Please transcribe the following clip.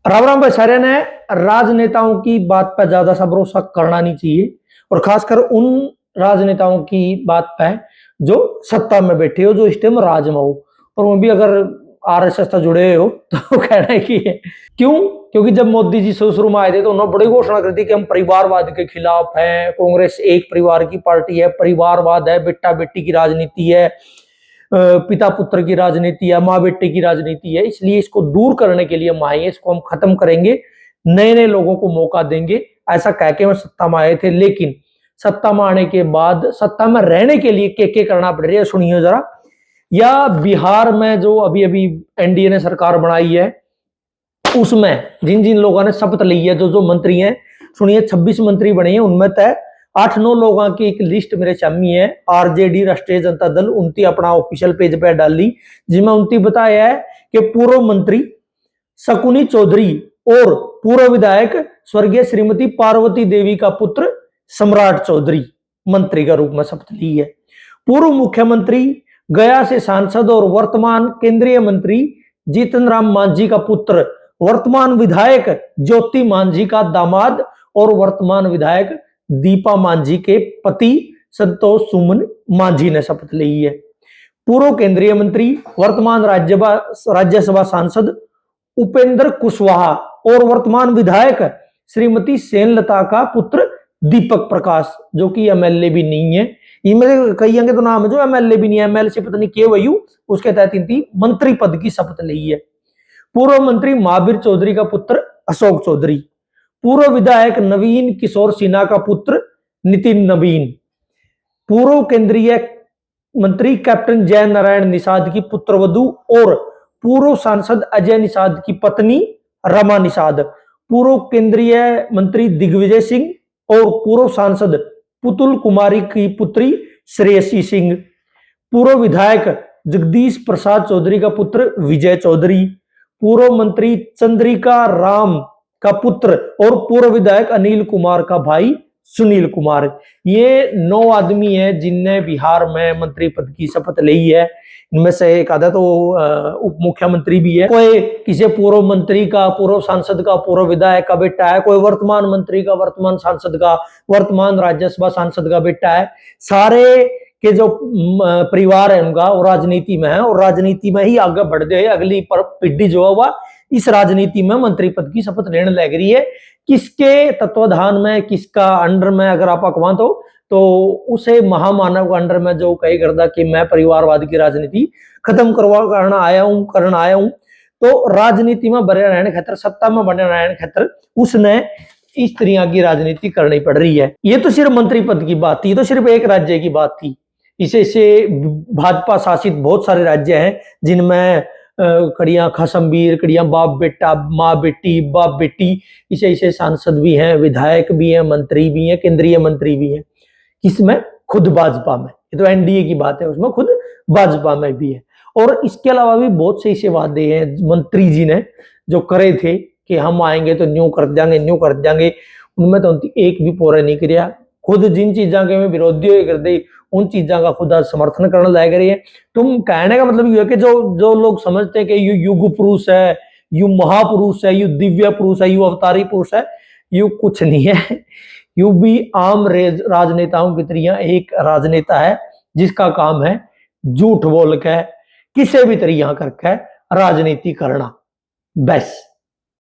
राम राम भाई ने राजनेताओं की बात पर ज्यादा सा भरोसा करना नहीं चाहिए और खासकर उन राजनेताओं की बात पे जो सत्ता में बैठे हो, जो इस टाइम राज में हो, और वो भी अगर आरएसएस से जुड़े हो तो कहना है कि क्यों? क्योंकि जब मोदी जी शुरू में आए थे तो उन्होंने बड़ी घोषणा कर दी कि हम परिवारवाद के खिलाफ हैं, कांग्रेस एक परिवार की पार्टी है, परिवारवाद है, बेटा बेटी की राजनीति है, पिता पुत्र की राजनीति है, माँ बेटे की राजनीति है, इसलिए इसको दूर करने के लिए हम आए, इसको हम खत्म करेंगे, नए नए लोगों को मौका देंगे, ऐसा कह के मैं सत्ता में आए थे। लेकिन सत्ता में आने के बाद सत्ता में रहने के लिए क्या करना पड़ रहा है सुनिए जरा। या बिहार में जो अभी अभी एनडीए ने सरकार बनाई है, उसमें जिन जिन लोगों ने शपथ ली है, जो जो मंत्री हैं, सुनिए 26 मंत्री बने हैं, उनमें तय 8-9 लोगों की एक लिस्ट मेरे सामने है। आरजेडी राष्ट्रीय जनता दल उनकी अपना ऑफिशियल पेज पे डाली, जिसमें उनकी बताया है कि पूर्व मंत्री शकुनी चौधरी और पूर्व विधायक स्वर्गीय श्रीमती पार्वती देवी का पुत्र सम्राट चौधरी मंत्री का रूप में शपथ ली है। पूर्व मुख्यमंत्री गया से सांसद और वर्तमान केंद्रीय मंत्री जीतन राम मांझी का पुत्र, वर्तमान विधायक ज्योति मांझी का दामाद और वर्तमान विधायक दीपा मांझी के पति संतोष सुमन मांझी ने शपथ ली है। पूर्व केंद्रीय मंत्री, वर्तमान राज्यसभा सांसद उपेंद्र कुशवाहा और वर्तमान विधायक श्रीमती सेनलता का पुत्र दीपक प्रकाश, जो कि एमएलए भी नहीं है। इनमें कई अंगे तो नाम है जो एमएलए भी नहीं है, एमएलए से पता नहीं क्यों वही, उसके तहत इनकी मंत्री पद की शपथ ली है। पूर्व मंत्री महावीर चौधरी का पुत्र अशोक चौधरी, पूर्व विधायक नवीन किशोर सिन्हा का पुत्र नितिन नवीन, पूर्व केंद्रीय मंत्री कैप्टन जय नारायण निषाद की पुत्रवधू और पूर्व सांसद अजय निषाद की पत्नी रमा निषाद, पूर्व केंद्रीय मंत्री दिग्विजय सिंह और पूर्व सांसद पुतुल कुमारी की पुत्री श्रेयसी सिंह, पूर्व विधायक जगदीश प्रसाद चौधरी का पुत्र विजय चौधरी, पूर्व मंत्री चंद्रिका राम का पुत्र और पूर्व विधायक अनिल कुमार का भाई सुनील कुमार। ये 9 आदमी है जिनने बिहार में मंत्री पद की शपथ ली है। इनमें से एक आधा तो उप मुख्यमंत्री भी है, कोई किसी पूर्व मंत्री का, पूर्व सांसद का, पूर्व विधायक का बेटा है, कोई वर्तमान मंत्री का, वर्तमान सांसद का, वर्तमान राज्यसभा सांसद का बेटा है। सारे के जो परिवार है उनका वो राजनीति में है और राजनीति में ही आगे बढ़ते हैं। अगली पीढ़ी जो हुआ इस राजनीति में मंत्री पद की शपथ लेने लग रही है। किसके तत्वाधान में, किसका अंडर में अगर आप अकवांत हो तो उसे महामानव के अंडर में जो कही करता कि मैं परिवारवाद की राजनीति खत्म करना आया हूं, तो राजनीति में बने रहने खातर, सत्ता में बने रहने खातर उसने इस तरह की राजनीति करनी पड़ रही है। ये तो सिर्फ मंत्री पद की बात थी, ये तो सिर्फ एक राज्य की बात थी। इसे भाजपा शासित बहुत सारे राज्य हैं जिनमें कड़ियां खसमबीर, कड़ियां बाप बेटा, माँ बेटी, बाप बेटी, इसे इसे सांसद भी हैं, विधायक भी हैं, मंत्री भी हैं, केंद्रीय मंत्री भी हैं। किसमें? खुद भाजपा में। ये तो एनडीए की बात है, उसमें खुद भाजपा में भी है। और इसके अलावा भी बहुत से ऐसे वादे हैं मंत्री जी ने जो करे थे कि हम आएंगे तो न्यू कर देंगे, न्यू कर देंगे, उनमें तो एक भी पूरा नहीं किया। खुद जिन चीजों के में विरोधी कर दी उन चीजों का खुद समर्थन करने लग रही है। तुम कहने का मतलब ये है कि जो जो लोग समझते हैं कि यू युग पुरुष है, यू महापुरुष है, यू दिव्य पुरुष है, यू अवतारी पुरुष है, यू कुछ नहीं है। यू भी आम राजनेताओं की तरह एक राजनेता है जिसका काम है झूठ बोल के किसी भी तरह करके राजनीति करना, बस।